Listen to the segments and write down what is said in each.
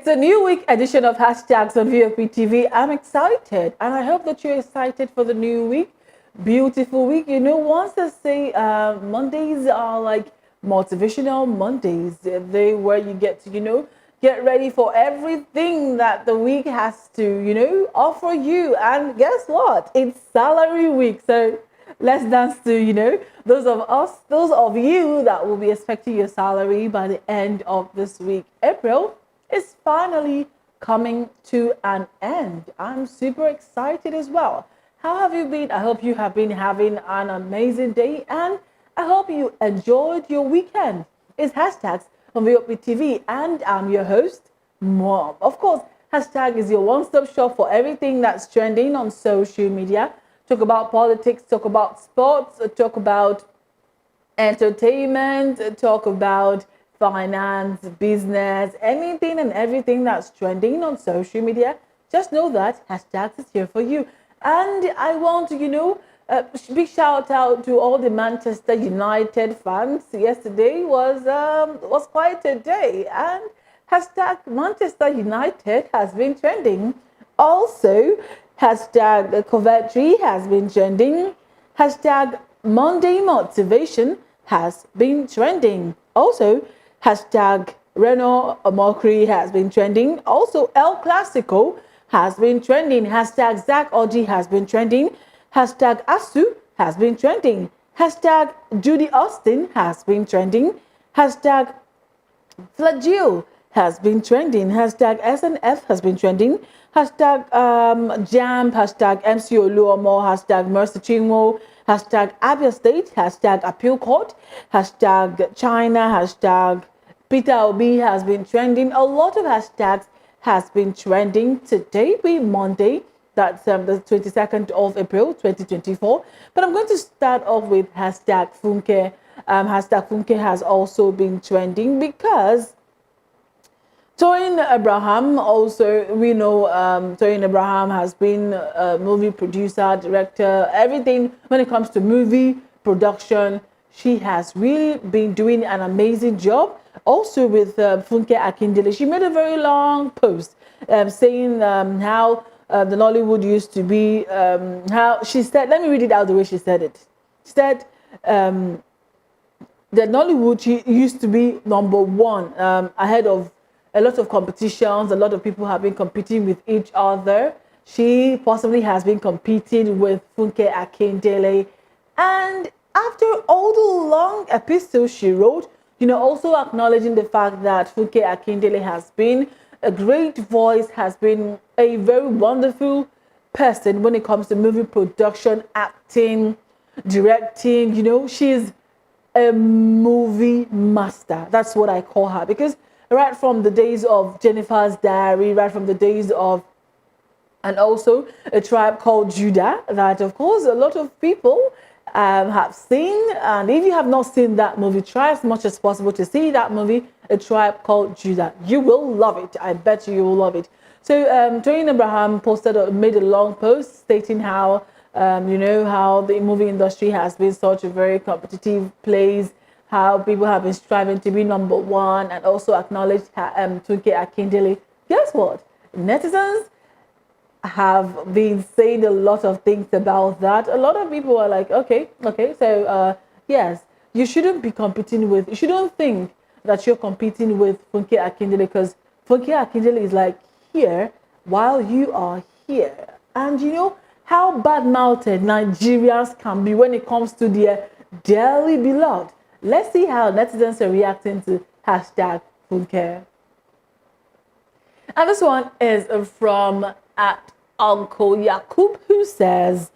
a new week edition of Hashtags on VOP TV. I'm excited, and I hope that you're excited for the new week. Beautiful week. You know, once I say Mondays are like motivational Mondays, they where you get to, get ready for everything that the week has to, offer you. And guess what? It's salary week. So let's dance to, those of you that will be expecting your salary by the end of this week. April is finally coming to an end. I'm super excited as well. How have you been? I hope you have been having an amazing day, and I hope you enjoyed your weekend. It's Hashtags on VOP TV, and I'm your host, Mom. Of course, Hashtag is your one-stop shop for everything that's trending on social media. Talk about politics, talk about sports, talk about entertainment, talk about finance, business, anything and everything that's trending on social media. Just know that Hashtags is here for you. And I want to, big shout out to all the Manchester United fans. Yesterday was quite a day, and hashtag Manchester United has been trending. Also, hashtag Coventry has been trending. Hashtag Monday Motivation has been trending. Also, hashtag Renault Mockery has been trending. Also, El Clasico has been trending. Hashtag ZACKORJI has been trending. Hashtag ASU has been trending. Hashtag Judy Austin has been trending. Hashtag Flagio has been trending. Hashtag SNF has been trending. Hashtag Jam. Hashtag MC OLUOMO. Hashtag Mercy Chinwo. Hashtag Abia State. Hashtag Appeal Court. Hashtag China. Hashtag Peter Obi has been trending. A lot of hashtags has been trending. Today being Monday, that's the 22nd of April 2024. But I'm going to start off with hashtag FUNKE. Hashtag FUNKE has also been trending because Toyin Abraham, also we know Toyin Abraham has been a movie producer, director, everything when it comes to movie production. She has really been doing an amazing job. Also with Funke Akindele, she made a very long post saying how the Nollywood used to be, how she said, let me read it out the way she said it. She said that Nollywood used to be number one ahead of a lot of competitions. A lot of people have been competing with each other. She possibly has been competing with Funke Akindele. And after all the long epistles she wrote, also acknowledging the fact that Funke Akindele has been a great voice, has been a very wonderful person when it comes to movie production, acting, directing. She's a movie master. That's what I call her, because right from the days of Jennifer's Diary, right from the days of, and also A Tribe Called Judah, that of course a lot of people have seen. And if you have not seen that movie, try as much as possible to see that movie, A Tribe Called Judah. You will love it. I bet you will love it. So Toyin Abraham made a long post stating how how the movie industry has been such a very competitive place, how people have been striving to be number one, and also acknowledged Funke Akindele. Guess what? Netizens have been saying a lot of things about that. A lot of people are like, okay, so yes, you shouldn't think that you're competing with Funke Akindele, because Funke Akindele is like here while you are here. And you know how bad-mouthed Nigerians can be when it comes to their dearly beloved. Let's see how netizens are reacting to hashtag Funke. And this one is from at Uncle Yakub, who says,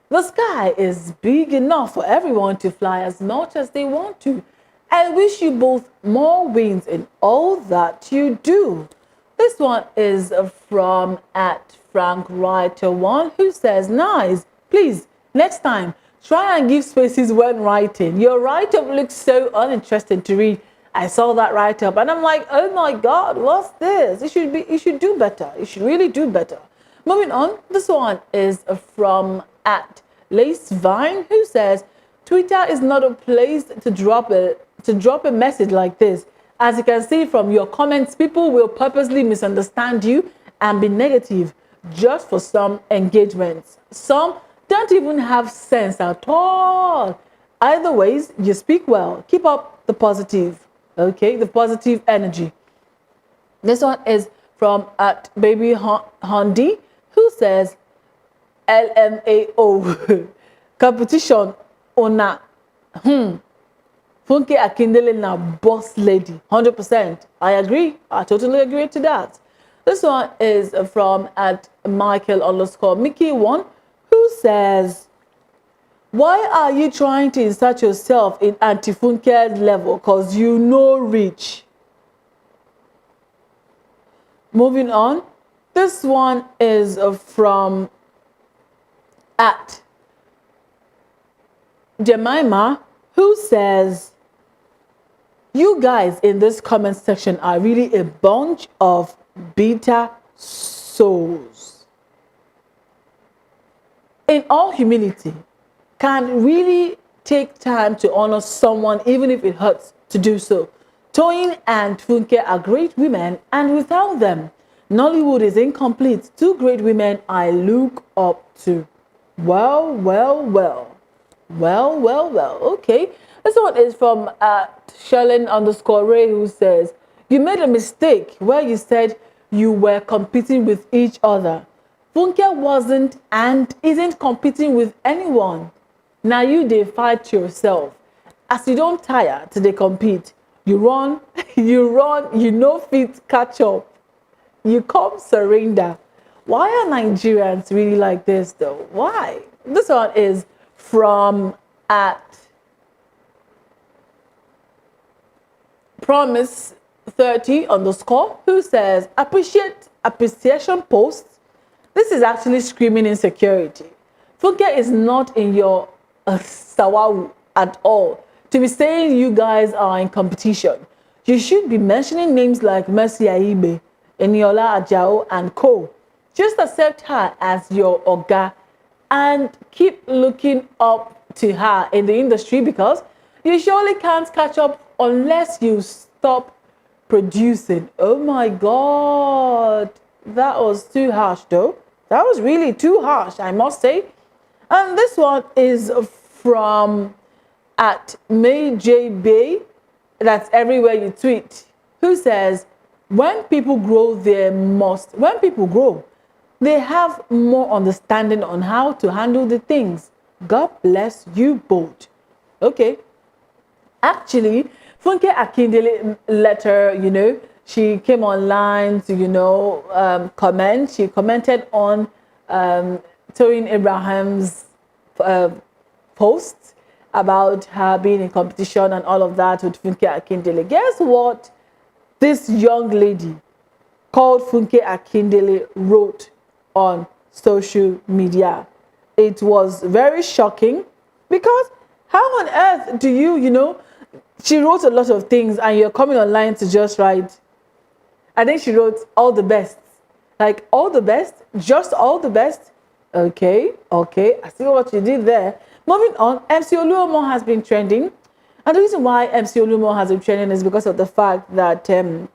the sky is big enough for everyone to fly as much as they want to. I wish you both more wins in all that you do. This one is from at Frank Writer 1, who says, nice, please, next time, try and give spaces when writing. Your write-up looks so uninteresting to read. I saw that write-up and I'm like, oh my God, what's this? You should do better. You should really do better. Moving on, this one is from at Lace Vine, who says, Twitter is not a place to drop a message like this. As you can see from your comments, people will purposely misunderstand you and be negative just for some engagements. Some don't even have sense at all. Either ways, you speak well. Keep up the positive, okay? The positive energy. This one is from at Baby Hondi, who says, LMAO, competition ona. Funke Akindele na boss lady, 100%. I agree. I totally agree to that. This one is from at Michael_Mickey1, who says, why are you trying to insert yourself in anti-Funke's level? Because you know rich. Moving on. This one is from at Jemima, who says, you guys in this comment section are really a bunch of bitter souls. In all humility, can really take time to honor someone even if it hurts to do so. Toyin and Funke are great women, and without them, Nollywood is incomplete. Two great women I look up to. Well, well, well. Well, well, well. Okay. This one is from Sherlyn_Ray, who says, you made a mistake where you said you were competing with each other. Funke wasn't and isn't competing with anyone. Now you dey fight yourself. As you don't tire till they compete. You run, you no fit catch up. You come surrender. Why are Nigerians really like this though? Why? This one is from at Promise30_, who says, appreciation posts. This is actually screaming insecurity. Funke is not in your sawawu at all to be saying you guys are in competition. You should be mentioning names like Mercy Aibe, Eniola Ajao, and co. Just accept her as your oga and keep looking up to her in the industry, because you surely can't catch up unless you stop producing. Oh my God, that was too harsh though. That was really too harsh, I must say. And this one is from at May J Bay, that's everywhere you tweet, who says, when people grow, they have more understanding on how to handle the things. God bless you both. Okay. Actually, Funke Akindele letter, she came online to, comment. She commented on Toyin Abraham's post about her being in competition and all of that with Funke Akindele. Guess what this young lady called Funke Akindele wrote on social media? It was very shocking, because how on earth do you, she wrote a lot of things and you're coming online to just write. I think she wrote all the best. Like all the best, just all the best. Okay, I see what you did there. Moving on, MC OLUOMO has been trending. And the reason why MC OLUOMO has been trending is because of the fact that the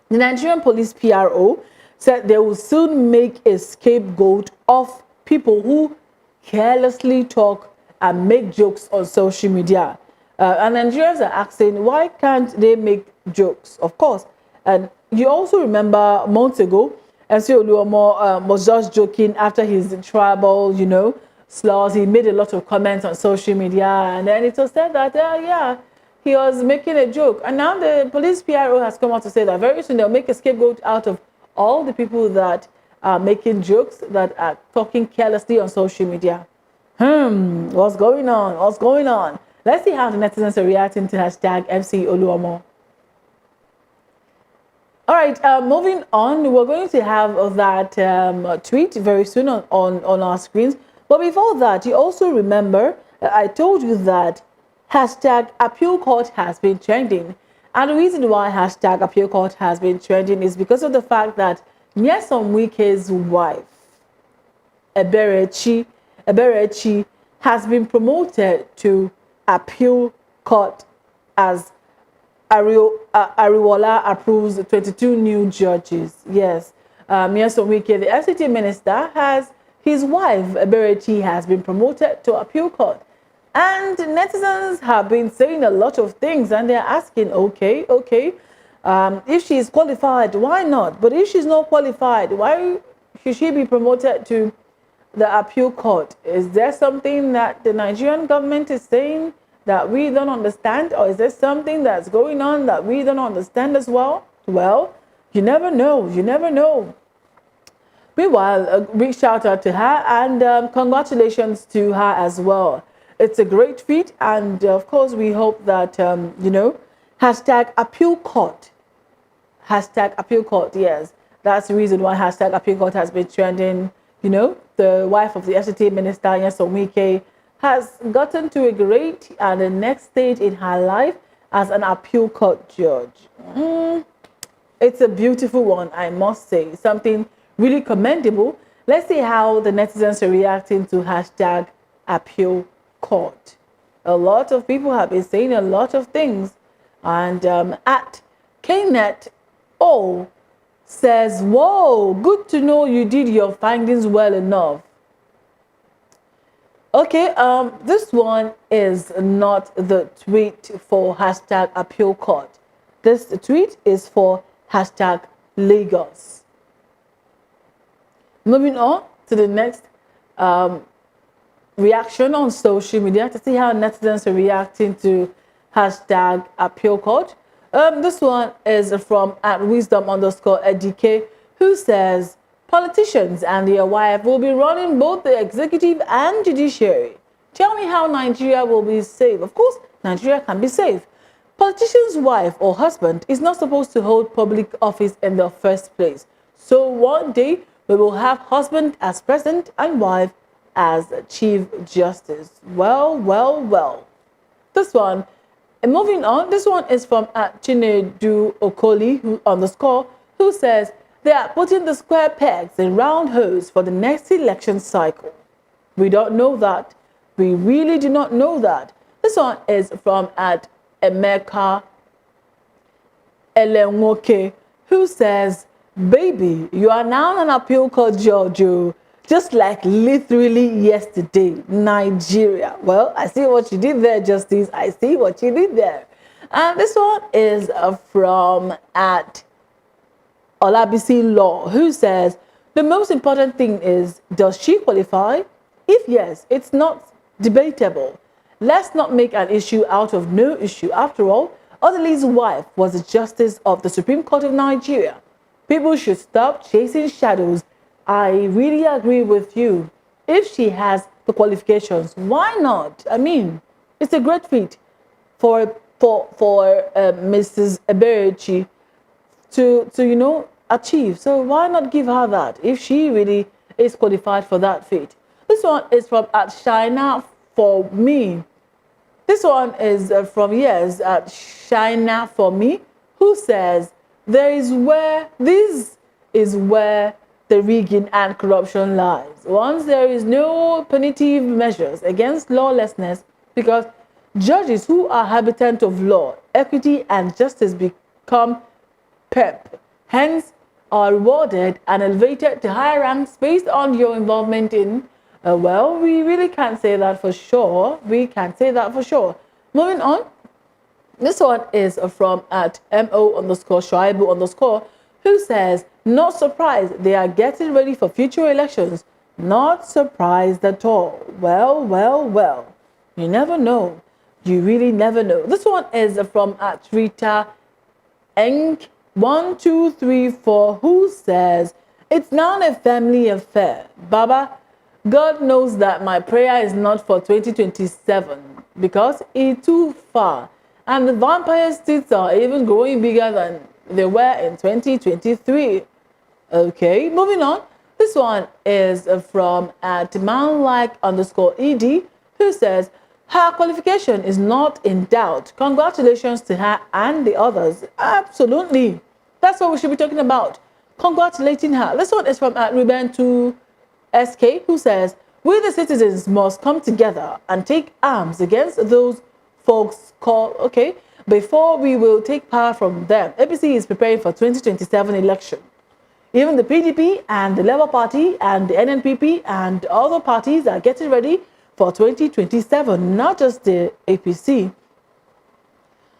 Nigerian police PRO said they will soon make a scapegoat of people who carelessly talk and make jokes on social media. And Nigerians are asking, why can't they make jokes? Of course. And you also remember months ago, MC OLUOMO was just joking after his tribal, slurs. He made a lot of comments on social media, and then it was said that, yeah, he was making a joke. And now the police PRO has come out to say that very soon they'll make a scapegoat out of all the people that are making jokes, that are talking carelessly on social media. What's going on? What's going on? Let's see how the netizens are reacting to hashtag MC OLUOMO. All right, moving on, we're going to have that tweet very soon on our screens. But before that, you also remember I told you that hashtag appeal court has been trending. And the reason why hashtag appeal court has been trending is because of the fact that Nyesom Wike's wife, Eberechi, has been promoted to appeal court as Ariwola approves 22 new judges. Yes. Nyesom Wike, the FCT minister, has his wife, Eberechi, has been promoted to appeal court. And netizens have been saying a lot of things, and they're asking, okay, if she's qualified, why not? But if she's not qualified, why should she be promoted to the appeal court? Is there something that the Nigerian government is saying that we don't understand? Or is there something that's going on that we don't understand as well? Well, you never know. You never know. Meanwhile, a big shout out to her, and congratulations to her as well. It's a great feat, and of course, we hope that, hashtag appeal court. Hashtag appeal court, yes. That's the reason why hashtag appeal court has been trending. The wife of the FCT minister, Nyesom Wike, has gotten to a great and the next stage in her life as an appeal court judge. It's a beautiful one, I must say. Something really commendable. Let's see how the netizens are reacting to hashtag appeal court. A lot of people have been saying a lot of things. And at KNET O says, whoa, good to know you did your findings well enough. Okay, this one is not the tweet for hashtag appeal court. This tweet is for hashtag Lagos. Moving on to the next reaction on social media to see how netizens are reacting to hashtag appeal court. This one is from @wisdom_edk, who says politicians and their wife will be running both the executive and judiciary. Tell me how Nigeria will be safe. Of course, Nigeria can be safe. Politician's wife or husband is not supposed to hold public office in the first place. So one day we will have husband as president and wife as chief justice. Well. This one. And moving on, this one is from Chinedu Okoli, who says they are putting the square pegs in round holes for the next election cycle. We don't know that. We really do not know that. This one is from Emeka Elenwoke, who says, baby, you are now an appeal court judge, just like literally yesterday, Nigeria. Well, I see what you did there, Justice. I see what you did there. And this one is from Olabisi Law, who says, the most important thing is, does she qualify? If yes, it's not debatable. Let's not make an issue out of no issue. After all, Odili's wife was a justice of the Supreme Court of Nigeria. People should stop chasing shadows. I really agree with you. If she has the qualifications, why not? I mean, it's a great feat for Mrs. Eberechi to achieve. So why not give her that if she really is qualified for that feat? This one is from Shina for me. This one is from Shina for me, who says this is where the rigging and corruption lies. Once there is no punitive measures against lawlessness, because judges who are habitant of law, equity, and justice become PEP, hence are rewarded and elevated to higher ranks based on your involvement in, well, we really can't say that for sure. We can't say that for sure. Moving on, this one is from @mo_Shoaibu_, who says, not surprised, they are getting ready for future elections. Not surprised at all. Well. You never know. You really never know. This one is from Rita Enk1234, who says, it's now a family affair. Baba, God knows that my prayer is not for 2027 because it's too far. And the vampire states are even growing bigger than they were in 2023. Okay, moving on. This one is from @manlike_ed, who says her qualification is not in doubt. Congratulations to her and the others. Absolutely. That's what we should be talking about. Congratulating her. This one is from Ruben2SK, who says, we the citizens must come together and take arms against those folks called, okay. before we will take power from them. APC is preparing for 2027 election. Even the PDP and the Labour Party and the NNPP and other parties are getting ready for 2027, not just the APC.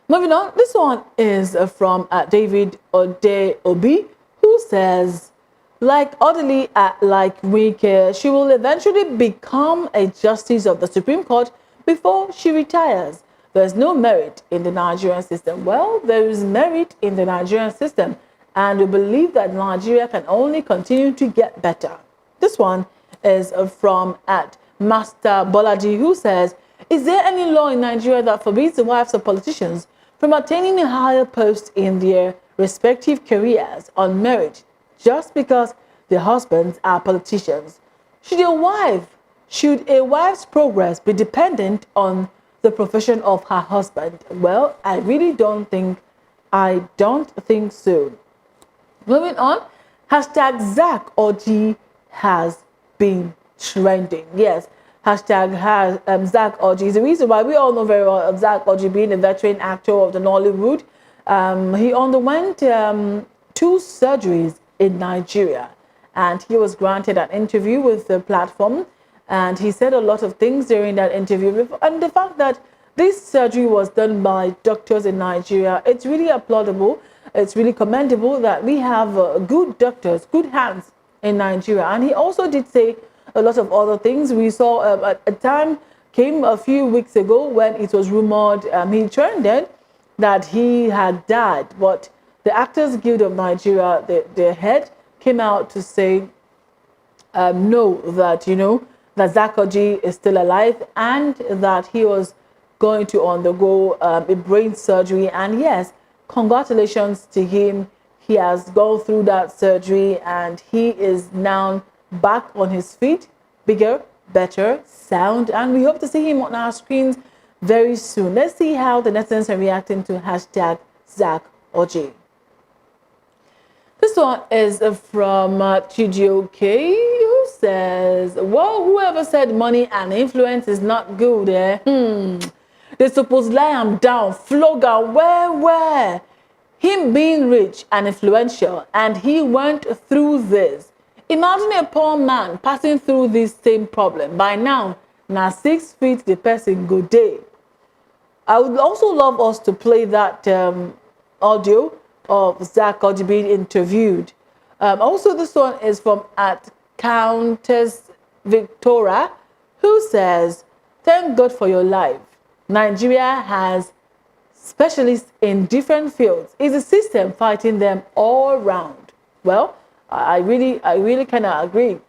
Moving on, this one is from David Odeobi, who says, like orderly like Wike, she will eventually become a justice of the Supreme Court before she retires. There's no merit in the Nigerian system. Well, there is merit in the Nigerian system, and we believe that Nigeria can only continue to get better. This one is from Master Bolaji, who says, is there any law in Nigeria that forbids the wives of politicians from attaining a higher post in their respective careers on merit just because their husbands are politicians? Should a wife's progress be dependent on the profession of her husband? Well, I don't think so. Moving on, hashtag ZACKORJI has been trending. Yes, hashtag ZACKORJI is the reason why we all know very well of ZACKORJI being a veteran actor of the Nollywood. He underwent 2 surgeries in Nigeria, and he was granted an interview with the platform, and he said a lot of things during that interview. And the fact that this surgery was done by doctors in Nigeria, it's really applaudable. It's really commendable that we have good doctors, good hands in Nigeria. And he also did say a lot of other things. We saw a time came a few weeks ago when it was rumored, he trended that he had died. But the Actors Guild of Nigeria, their head came out to say no, that, that ZACKORJI is still alive and that he was going to undergo a brain surgery. And yes, congratulations to him. He has gone through that surgery and he is now back on his feet, bigger, better, sound, and we hope to see him on our screens very soon. Let's see how the netizens are reacting to hashtag ZACKORJI. This one is from Chijioke, who says, well, whoever said money and influence is not good, they suppose lie him down, flog him, where? Him being rich and influential, and he went through this. Imagine a poor man passing through this same problem. By now 6 feet the person go day. I would also love us to play that audio of ZACKORJI being interviewed. Also, this one is from Countess Victoria, who says, thank God for your life. Nigeria has specialists in different fields. Is the system fighting them all round? Well, I really kind of agree.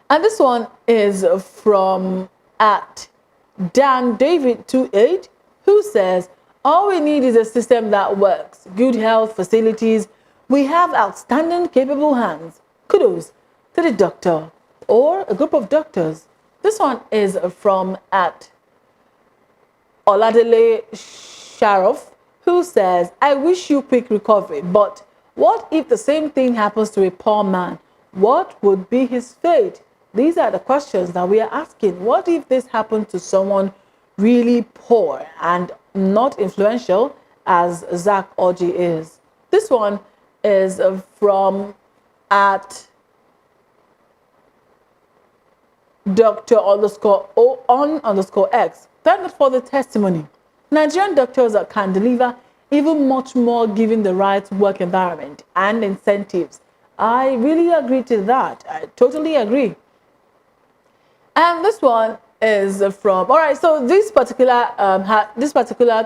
And this one is from DanDavid28, who says, all we need is a system that works, good health facilities. We have outstanding, capable hands. Kudos to the doctor or a group of doctors. This one is from Oladele Sharof, who says, I wish you quick recovery, but what if the same thing happens to a poor man? What would be his fate? These are the questions that we are asking. What if this happened to someone really poor and not influential as ZACKORJI is? This one is from Dr_O_X. Thank God for the testimony. Nigerian doctors can deliver even much more given the right work environment and incentives. I really agree to that. I totally agree. And this one is from, all right, so this particular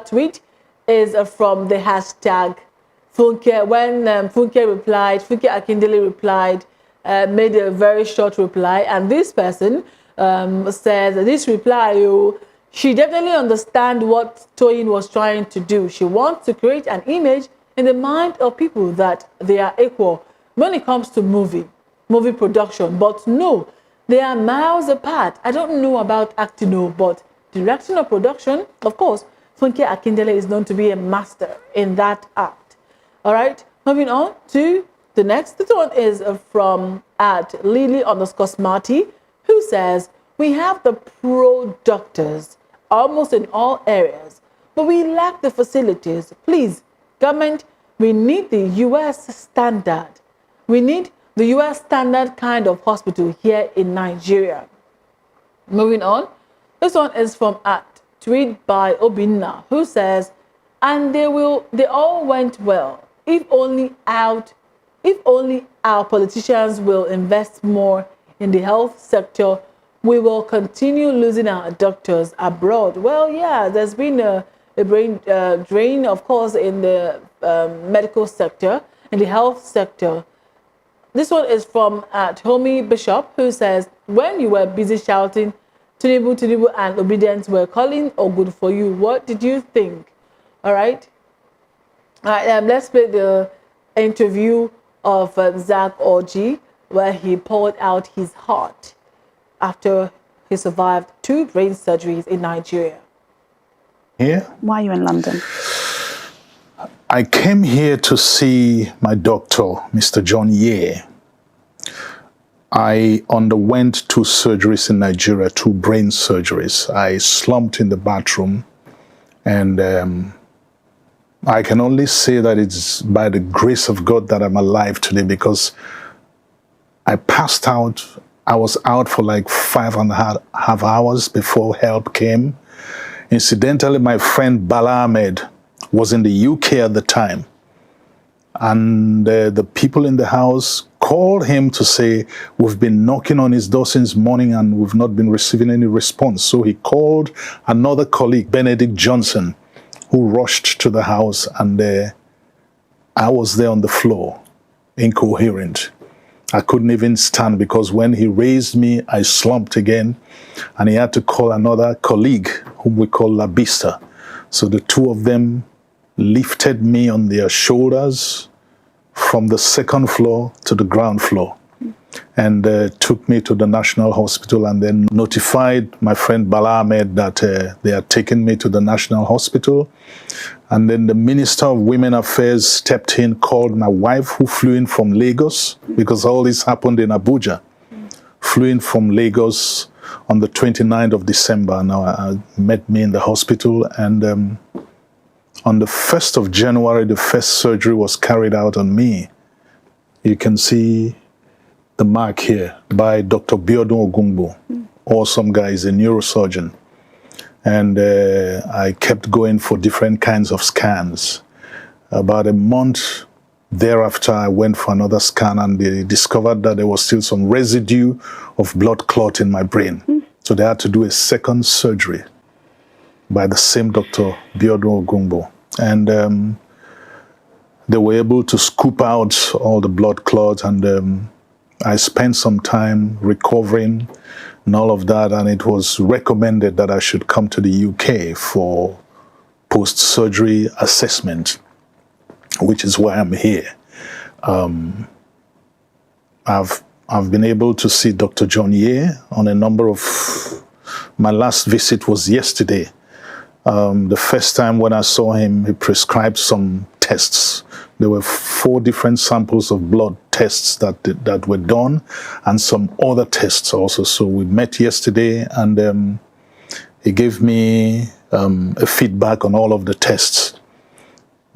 tweet is from the hashtag FUNKE. When Funke Akindele replied, made a very short reply, and this person says this reply, she definitely understands what Toyin was trying to do. She wants to create an image in the mind of people that they are equal when it comes to movie production. But no, they are miles apart. I don't know about acting, but direction of production, of course, Funke Akindele is known to be a master in that art. All right, moving on to the next. This one is from Lily_Smarty, who says, we have the pro doctors almost in all areas. but we lack the facilities. Please, government, we need the US standard. We need the US standard kind of hospital here in Nigeria. Moving on, this one is from at tweet by Obinna, who says, and they all went well. If only our politicians will invest more in the health sector, we will continue losing our doctors abroad. Well, yeah, there's been a brain drain, of course, in the medical sector, in the health sector. This one is from at Homie Bishop, who says, when you were busy shouting, Tinubu and obedience were calling, or good for you, what did you think? All right. Let's play the interview of ZACKORJI, where he poured out his heart after he survived 2 brain surgeries in Nigeria. Here? Why are you in London? I came here to see my doctor, Mr. John Ye. I underwent 2 surgeries in Nigeria, 2 brain surgeries. I slumped in the bathroom, and I can only say that it's by the grace of God that I'm alive today, because I passed out. I was out for like 5.5 hours before help came. Incidentally, my friend Bala Ahmed was in the UK at the time. And the people in the house called him to say, we've been knocking on his door since morning and we've not been receiving any response. So he called another colleague, Benedict Johnson, who rushed to the house, and I was there on the floor, incoherent. I couldn't even stand, because when he raised me, I slumped again, and he had to call another colleague, whom we call Labista. So the 2 of them lifted me on their shoulders from the 2nd floor to the ground floor, and took me to the National Hospital, and then notified my friend Bala Ahmed that they had taken me to the National Hospital. And then the Minister of Women Affairs stepped in, called my wife, who flew in from Lagos, because all this happened in Abuja. Flew in from Lagos on the 29th of December. Now, met me in the hospital, and on the 1st of January, the first surgery was carried out on me. You can see the mark here by Dr. Biodun Ogungbo. Awesome guy, he's a neurosurgeon. And I kept going for different kinds of scans. About a month thereafter, I went for another scan, and they discovered that there was still some residue of blood clot in my brain. So they had to do a 2nd surgery by the same Dr. Biodun Ogungbo. And they were able to scoop out all the blood clots, and I spent some time recovering and all of that, and it was recommended that I should come to the UK for post-surgery assessment, which is why I'm here. I've been able to see Dr. John Ye on a number of... My last visit was yesterday. The first time when I saw him, he prescribed some tests. There were 4 different samples of blood tests that were done, and some other tests also. So we met yesterday, and he gave me a feedback on all of the tests.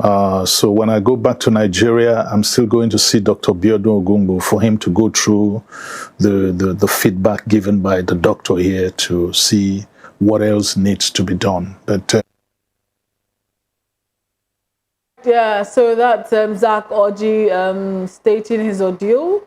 So when I go back to Nigeria, I'm still going to see Dr. Biodun Ogungbo for him to go through the feedback given by the doctor here to see what else needs to be done. But yeah, so that's ZACKORJI stating his ordeal,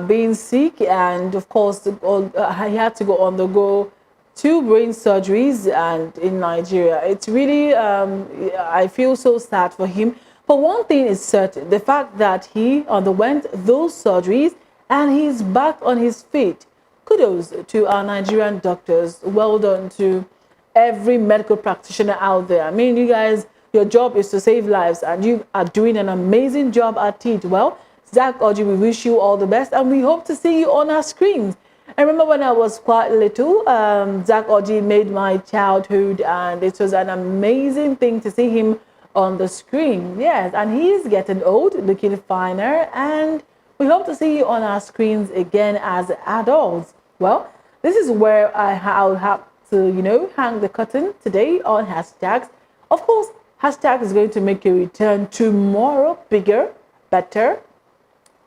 being sick, and of course he had to go undergo 2 brain surgeries and in Nigeria. It's really, I feel so sad for him. But one thing is certain, the fact that he underwent those surgeries and he's back on his feet. Kudos to our Nigerian doctors. Well done to every medical practitioner out there. I mean, you guys, your job is to save lives, and you are doing an amazing job at it. Well, ZACKORJI, we wish you all the best, and we hope to see you on our screens. I remember when I was quite little, ZACKORJI made my childhood, and it was an amazing thing to see him on the screen. Yes, and he's getting old, looking finer, and we hope to see you on our screens again as adults. Well, this is where I'll have to, hang the curtain today on hashtags Of course, hashtag is going to make a return tomorrow, bigger, better,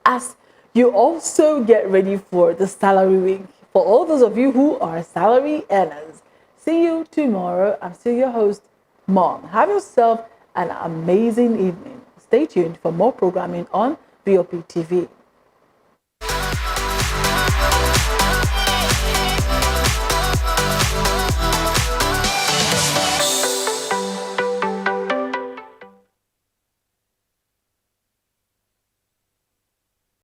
as you also get ready for the salary week. For all those of you who are salary earners, see you tomorrow. I'm still your host, Mom. Have yourself an amazing evening. Stay tuned for more programming on VOP TV.